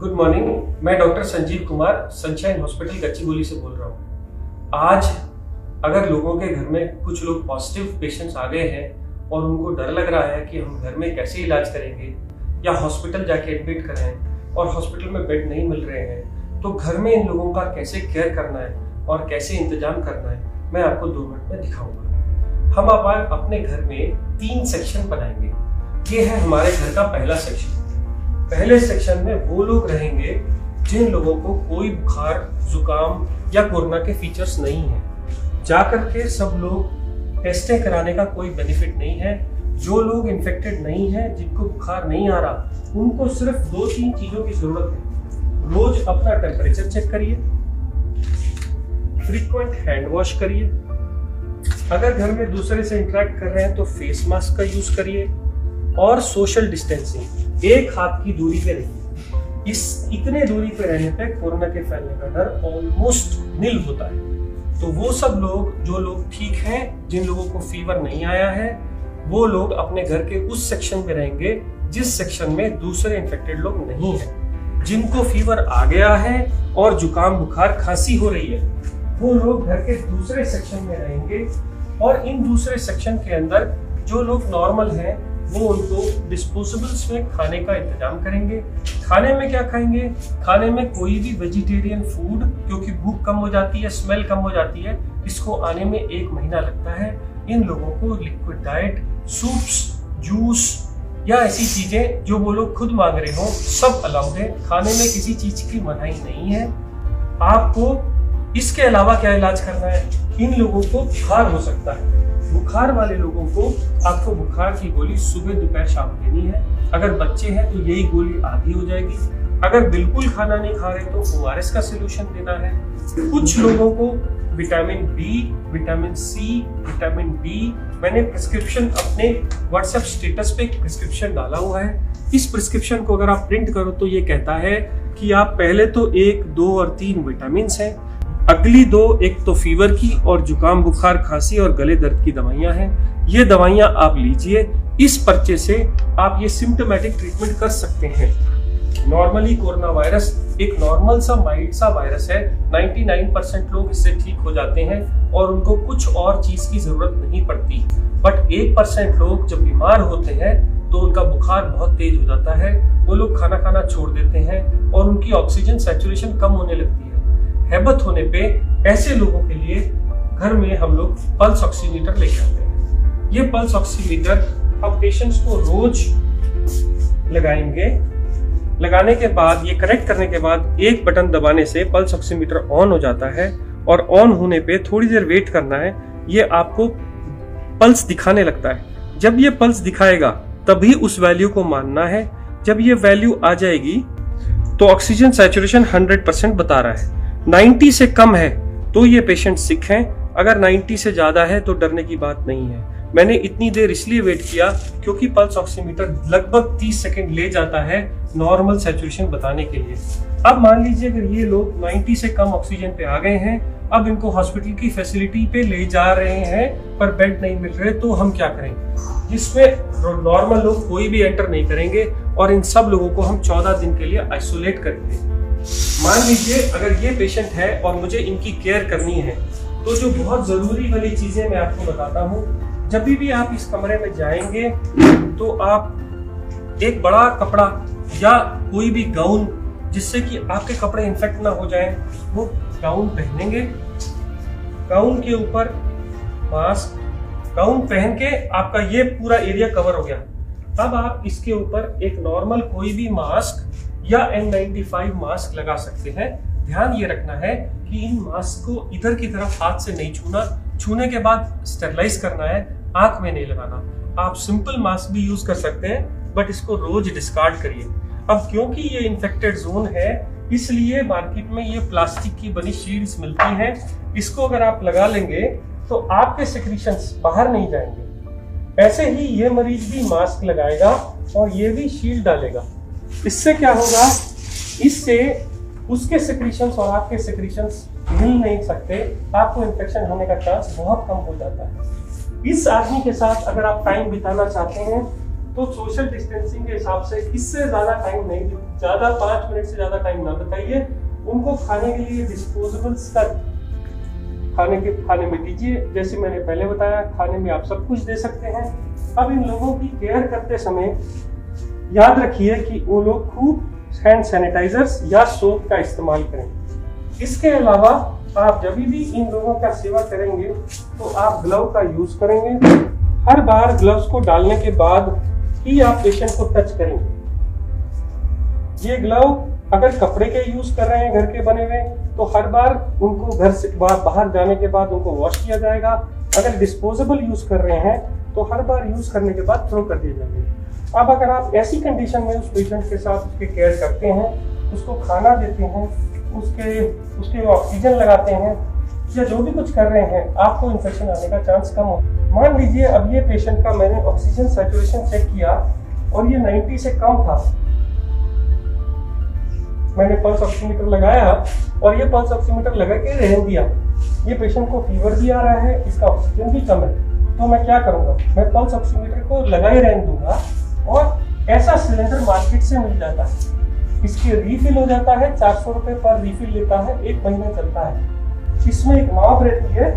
Good morning. मैं doctor Sanjeev Kumar Sunshine Hospital Gachibowli से बोल रहा हूँ। आज अगर लोगों के घर में कुछ लोग पॉजिटिव पेशेंट्स आ गए हैं और उनको डर लग रहा है कि हम घर में कैसे इलाज करेंगे या हॉस्पिटल जाके एडमिट करें और हॉस्पिटल में बेड नहीं मिल रहे हैं, तो घर में इन लोगों का कैसे केयर करना है और कैसे इंतजाम करना है, मैं आपको 2 मिनट में दिखाऊंगा। हम आप अपने घर में 3 सेक्शन बनाएंगे। ये है हमारे घर का पहला सेक्शन। पहले सेक्शन में वो लोग रहेंगे जिन लोगों को कोई बुखार, जुकाम या कोरोना के फीचर्स नहीं है। जाकर के सब लोग टेस्टें कराने का कोई बेनिफिट नहीं है। जो लोग इन्फेक्टेड नहीं है, जिनको बुखार नहीं आ रहा, उनको सिर्फ 2-3 चीजों की जरूरत है। रोज अपना टेम्परेचर चेक करिए, फ्रीक्वेंट हैंड वॉश करिए, अगर घर में दूसरे से इंटरेक्ट कर रहे हैं तो फेस मास्क का यूज करिए और सोशल डिस्टेंसिंग, 1 हाथ की दूरी पे रहिए। इतने दूरी पे रहने पे कोरोना के फैलने का डर ऑलमोस्ट निल होता है। तो वो सब लोग, जो लोग ठीक हैं, जिन लोगों को फीवर नहीं आया है, वो लोग अपने घर के उस सेक्शन में रहेंगे जिस सेक्शन में दूसरे इन्फेक्टेड लोग नहीं हैं। जिनको फीवर आ गया है और जुकाम, बुखार, खांसी हो रही है, वो लोग घर के दूसरे सेक्शन में रहेंगे। और इन दूसरे सेक्शन के अंदर जो लोग नॉर्मल हैं, वो उनको डिस्पोजेबल्स में खाने का इंतजाम करेंगे। खाने में क्या खाएंगे? खाने में कोई भी वेजिटेरियन फूड, क्योंकि भूख कम हो जाती है, स्मेल कम हो जाती है, इसको आने में 1 महीना लगता है। इन लोगों को लिक्विड डाइट, सूप्स, जूस या ऐसी चीजें जो वो लोग खुद मांग रहे हो, सब अलाउड है। खाने में किसी चीज की मनाही नहीं है। आपको इसके अलावा क्या इलाज करना है? इन लोगों को बुखार हो सकता है। बुखार वाले लोगों को आपको बुखार की गोली सुबह, दोपहर, शाम देनी है। अगर बच्चे हैं तो यही गोली आधी हो जाएगी। अगर बिल्कुल खाना नहीं खा रहे तो ORS का सोल्यूशन देना है। कुछ लोगों को vitamin B, vitamin C, vitamin D, मैंने प्रिस्क्रिप्शन अपने व्हाट्सएप स्टेटस पे एक प्रिस्क्रिप्शन डाला हुआ है। इस प्रिस्क्रिप्शन को अगर आप प्रिंट करो तो ये कहता है कि आप पहले तो 1, 2 और 3 विटामिन हैं, अगली 2, एक तो फीवर की और जुकाम, बुखार, खांसी और गले दर्द की दवाइयां हैं। ये दवाइयां आप लीजिए। इस पर्चे से आप ये सिम्टोमेटिक ट्रीटमेंट कर सकते हैं। नॉर्मली कोरोना वायरस एक नॉर्मल सा माइल्ड सा वायरस है। 99% लोग इससे ठीक हो जाते हैं और उनको कुछ और चीज की जरूरत नहीं पड़ती। बट 1% लोग जब बीमार होते हैं तो उनका बुखार बहुत तेज हो जाता है। वो लोग खाना खाना छोड़ देते हैं और उनकी ऑक्सीजन सैचुरेशन कम होने लगती है। हैबत होने पे ऐसे लोगों के लिए घर में हम लोग पल्स ऑक्सीमीटर लेके आते हैं। ये पल्स ऑक्सीमीटर हम पेशेंट्स को रोज लगाएंगे। लगाने के बाद, ये कनेक्ट करने के बाद, एक बटन दबाने से पल्स ऑक्सीमीटर ऑन हो जाता है और ऑन होने पे थोड़ी देर वेट करना है। ये आपको पल्स दिखाने लगता है। जब ये पल्स दिखाएगा तभी उस वैल्यू को मानना है। जब ये वैल्यू आ जाएगी तो ऑक्सीजन सैचुरेशन 100% बता रहा है। 90 से कम है तो ये पेशेंट सिक हैं। अगर 90 से ज्यादा है तो डरने की बात नहीं है। मैंने इतनी देर इसलिए वेट किया क्योंकि पल्स ऑक्सीमीटर लगभग 30 सेकंड ले जाता है नॉर्मल सैचुरेशन बताने के लिए। अब मान लीजिए अगर ये लोग 90 से कम ऑक्सीजन पे आ गए हैं, अब इनको हॉस्पिटल की फैसिलिटी पे ले जा रहे हैं पर बेड नहीं मिल रहे, तो हम क्या करें? जिसमें नॉर्मल लोग कोई भी एंटर नहीं करेंगे और इन सब लोगों को हम 14 दिन के लिए आइसोलेट करेंगे। मान लीजिए अगर ये पेशेंट है और मुझे इनकी केयर करनी है, तो जो बहुत जरूरी वाली चीजें मैं आपको बताता हूँ। जब भी आप इस कमरे में जाएंगे तो आप एक बड़ा कपड़ा या कोई भी गाउन, जिससे कि आपके कपड़े इन्फेक्ट ना हो जाएं, वो गाउन पहनेंगे। गाउन के ऊपर मास्क, गाउन पहन के आपका ये पूरा एरिया कवर हो गया। अब आप इसके ऊपर एक नॉर्मल कोई भी मास्क या N95 मास्क लगा सकते हैं। ध्यान ये रखना है कि इन मास्क को इधर की तरफ हाथ से नहीं छूना। छूने के बाद स्टेरलाइज करना है, आंख में नहीं लगाना। आप सिंपल मास्क भी यूज कर सकते हैं, बट इसको रोज डिस्कार्ड करिए। अब क्योंकि ये इन्फेक्टेड जोन है, इसलिए मार्केट में ये प्लास्टिक की बनी शील्ड्स मिलती हैं। इसको अगर आप लगा लेंगे तो आपके सेक्रीशंस बाहर नहीं जाएंगे। ऐसे ही ये मरीज भी मास्क लगाएगा और ये भी शील्ड डालेगा। इससे क्या होगा? इससे उसके सेक्रीशंस और आपके सेक्रीशंस मिल नहीं सकते। आपको इन्फेक्शन होने का चांस बहुत कम हो जाता है। इस आदमी के साथ अगर आप टाइम बिताना चाहते हैं तो सोशल डिस्टेंसिंग के हिसाब से इससे ज्यादा टाइम नहीं, ज्यादा 5 मिनट से ज्यादा टाइम ना बताइए। उनको खाने के लिए डिस्पोजेबल्स का खाने में दीजिए। जैसे मैंने पहले बताया, खाने में आप सब कुछ दे सकते हैं। अब इन लोगों की केयर करते समय याद रखिए कि वो लोग खूब हैंड सैनिटाइजर्स या सोप का इस्तेमाल करें। इसके अलावा आप जब भी इन लोगों का सेवा करेंगे तो आप ग्लव का यूज करेंगे। हर बार ग्लव्स को डालने के बाद ही आप पेशेंट को टच करेंगे। ये ग्लव अगर कपड़े के यूज कर रहे हैं घर के बने हुए, तो हर बार उनको घर से बाहर जाने के बाद उनको वॉश किया जाएगा। अगर डिस्पोजेबल यूज कर रहे हैं तो हर बार यूज करने के बाद थ्रो कर दिए जाएंगे। अब अगर आप ऐसी कंडीशन में उस पेशेंट के साथ उसकी केयर करते हैं, उसको खाना देते हैं, उसके ऑक्सीजन लगाते हैं या जो भी कुछ कर रहे हैं, आपको इन्फेक्शन आने का चांस कम हो। मान लीजिए अब ये पेशेंट का मैंने ऑक्सीजन सैचुरेशन चेक किया और ये 90 से कम था। मैंने पल्स ऑक्सीमीटर लगाया और ये पल्स ऑक्सीमीटर लगा के रहने दिया। ये पेशेंट को फीवर भी आ रहा है, इसका ऑक्सीजन भी कम है, तो मैं क्या करूंगा? मैं पल्स ऑक्सीमीटर को लगा ही रहने दूंगा। और ऐसा सिलेंडर मार्केट से मिल जाता है, इसकी रीफिल हो जाता है, 400 रुपए पर रीफिल लेता है, 1 महीना चलता है। इसमें एक नॉब रहती है,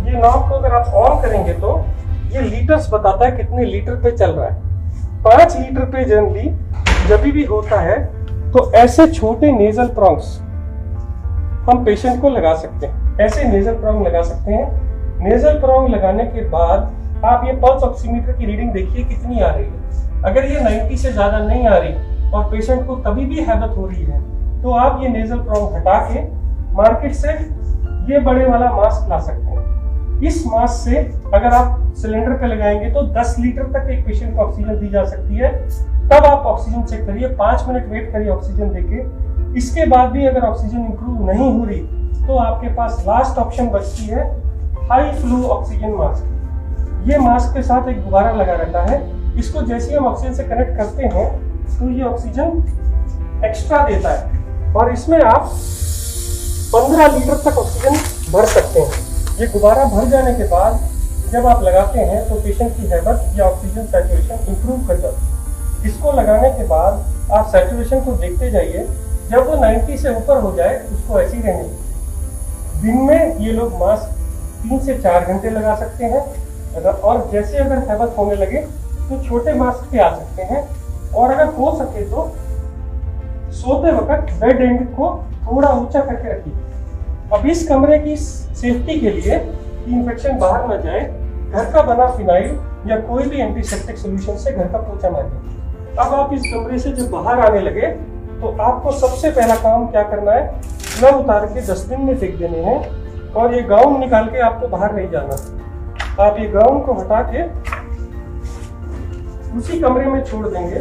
ये नॉब को अगर आप ऑन करेंगे तो ये लीटर्स बताता है कितने लीटर पे चल रहा है। 5 लीटर पे जनरली जब भी होता है तो ऐसे छोटे नेजल प्रॉन्ग्स हम पेशेंट को लगा सकते हैं। ऐसे नेजल प्रॉन्ग लगा सकते हैं। नेजल प्रॉन्ग लगाने के बाद आप ये पल्स ऑक्सीमीटर की रीडिंग देखिए कितनी आ रही है। अगर ये 90 से ज्यादा नहीं आ रही और पेशेंट को तभी भी हैबत हो रही है, तो आप ये नेजल प्रॉन्ग हटा के मार्केट से ये बड़े वाला मास्क ला सकते हैं। इस मास्क से अगर आप सिलेंडर पे लगाएंगे तो 10 लीटर तक एक पेशेंट को ऑक्सीजन दी जा सकती है। तब आप ऑक्सीजन चेक करिए, 5 मिनट वेट करिए ऑक्सीजन देके। इसके बाद भी अगर ऑक्सीजन इंप्रूव नहीं हो रही तो आपके पास लास्ट ऑप्शन बचती है हाई फ्लो ऑक्सीजन मास्क। ये मास्क के साथ एक गुब्बारा लगा रहता है, इसको जैसे हम ऑक्सीजन से कनेक्ट करते हैं तो ये ऑक्सीजन एक्स्ट्रा देता है और इसमें आप 15 लीटर तक ऑक्सीजन भर सकते हैं। ये गुब्बारा भर जाने के बाद जब आप लगाते हैं तो पेशेंट की हैबत या ऑक्सीजन सैचुरेशन इंप्रूव कर जाती है। इसको लगाने के बाद आप सैचुरेशन को देखते जाइए, जब वो 90 से ऊपर हो जाए उसको ऐसे ही रहने दीजिए। दिन में ये लोग मास्क 3 से 4 घंटे लगा सकते हैं और जैसे अगर हैबत होने लगे तो छोटे मास्क पे आ सकते हैं। और अगर हो सके तो सोते वक्त बेड एंड को थोड़ा ऊंचा करके रखिए। अब इस कमरे की सेफ्टी के लिए कि इन्फेक्शन बाहर न जाए, घर का बना फिनाइल या कोई भी एंटीसेप्टिक सॉल्यूशन से घर का पोछा मारिए। अब आप इस कमरे से जब बाहर आने लगे तो आपको सबसे पहला काम क्या करना है? ग्लव उतार के डस्टबिन में फेंक देने हैं और ये गाउन निकाल के आपको बाहर नहीं जाना। आप ये गाउन को हटा के उसी कमरे में छोड़ देंगे,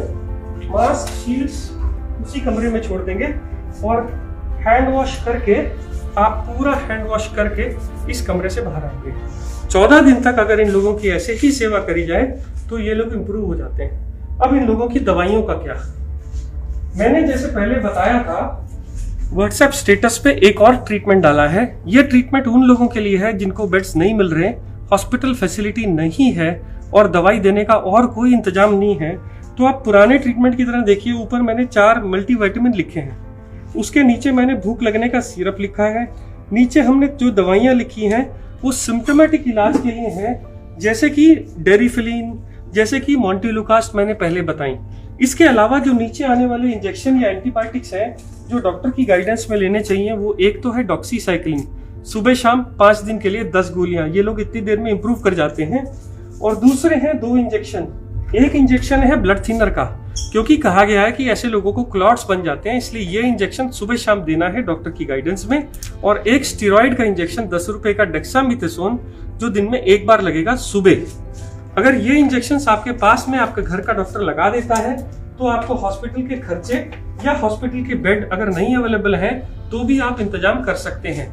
मास्क शील्ड्स उसी कमरे में छोड़ देंगे और हैंड वॉश करके आप पूरा हैंड वॉश करके इस कमरे से बाहर आएंगे। 14 दिन तक अगर इन लोगों की ऐसे ही सेवा करी जाए तो ये लोग इंप्रूव हो जाते हैं। अब इन लोगों की दवाइयों का क्या? मैंने जैसे पहले बताया था, व्हाट्सएप स्टेटस पे एक और ट्रीटमेंट डाला है। ये ट्रीटमेंट उन लोगों के लिए है जिनको बेड्स नहीं मिल रहे, हॉस्पिटल फैसिलिटी नहीं है और दवाई देने का और कोई इंतजाम नहीं है। तो आप पुराने ट्रीटमेंट की तरह देखिए, ऊपर मैंने 4 मल्टीविटामिन लिखे हैं, उसके नीचे मैंने भूख लगने का सिरप लिखा है, नीचे हमने जो दवाइयाँ लिखी हैं वो सिम्टोमेटिक इलाज के लिए हैं, जैसे कि डेरिफिलिन, जैसे कि मॉन्टेलुकास्ट मैंने पहले बताई। इसके अलावा जो नीचे आने वाले इंजेक्शन या एंटीबायोटिक्स हैं जो डॉक्टर की गाइडेंस में लेने चाहिए, वो एक तो है डॉक्सीसाइक्लिन, सुबह शाम 5 दिन के लिए 10 गोलियां, ये लोग इतनी देर में इंप्रूव कर जाते हैं। और दूसरे हैं 2 इंजेक्शन। एक इंजेक्शन है ब्लड थिनर का, क्योंकि कहा गया है कि ऐसे लोगों को क्लॉट्स बन जाते हैं, इसलिए ये इंजेक्शन सुबह शाम देना है डॉक्टर की गाइडेंस में। और एक स्टेरॉइड का इंजेक्शन 10 रुपए का डेक्सामेथासोन, जो दिन में 1 बार लगेगा सुबह। अगर ये इंजेक्शन आपके पास में आपके घर का डॉक्टर लगा देता है तो आपको हॉस्पिटल के खर्चे या हॉस्पिटल के बेड अगर नहीं अवेलेबल है तो भी आप इंतजाम कर सकते हैं।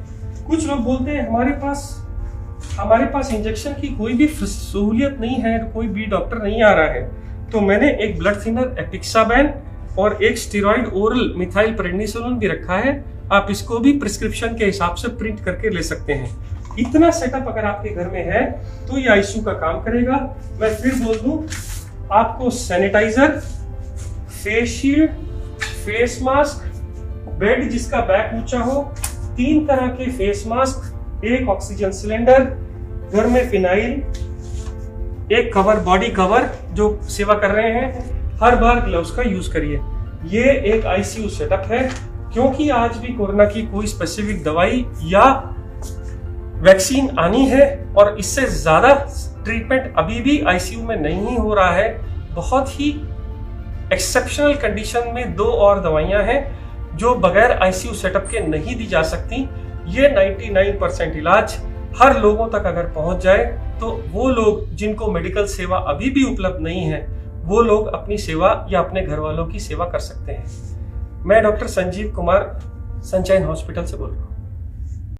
कुछ लोग बोलते हैं हमारे पास इंजेक्शन की कोई भी सहूलियत नहीं है, कोई भी डॉक्टर नहीं आ रहा है, तो मैंने एक ब्लड थिनर एपिक्साबैन और एक स्टेरॉइड ओरल मिथाइल प्रेडनिसोलोन भी रखा है। आप इसको भी प्रिस्क्रिप्शन के हिसाब से प्रिंट करके ले सकते हैं। इतना सेटअप अगर आपके घर में है तो ये आईसीयू का काम करेगा। मैं फिर बोल दूं, आपको sanitiser, face shield, face mask, bed जिसका बैक ऊंचा हो, 3 तरह के फेस मास्क, एक ऑक्सीजन सिलेंडर, घर में फिनाइल, एक कवर, बॉडी कवर जो सेवा कर रहे हैं, हर बार ग्लव्स का यूज करिए। ये एक आईसीयू सेटअप है, क्योंकि आज भी कोरोना की कोई स्पेसिफिक दवाई या वैक्सीन आनी है और इससे ज्यादा ट्रीटमेंट अभी भी आईसीयू में नहीं हो रहा है। बहुत ही एक्सेप्शनल कंडीशन में 2 और दवाइयां हैं जो बगैर आईसीयू सेटअप के नहीं दी जा सकती। ये 99% इलाज हर लोगों तक अगर पहुंच जाए तो वो लोग जिनको मेडिकल सेवा अभी भी उपलब्ध नहीं है, वो लोग अपनी सेवा या अपने घर वालों की सेवा कर सकते हैं। मैं doctor Sanjeev Kumar Sunshine hospital से बोल रहा हूँ।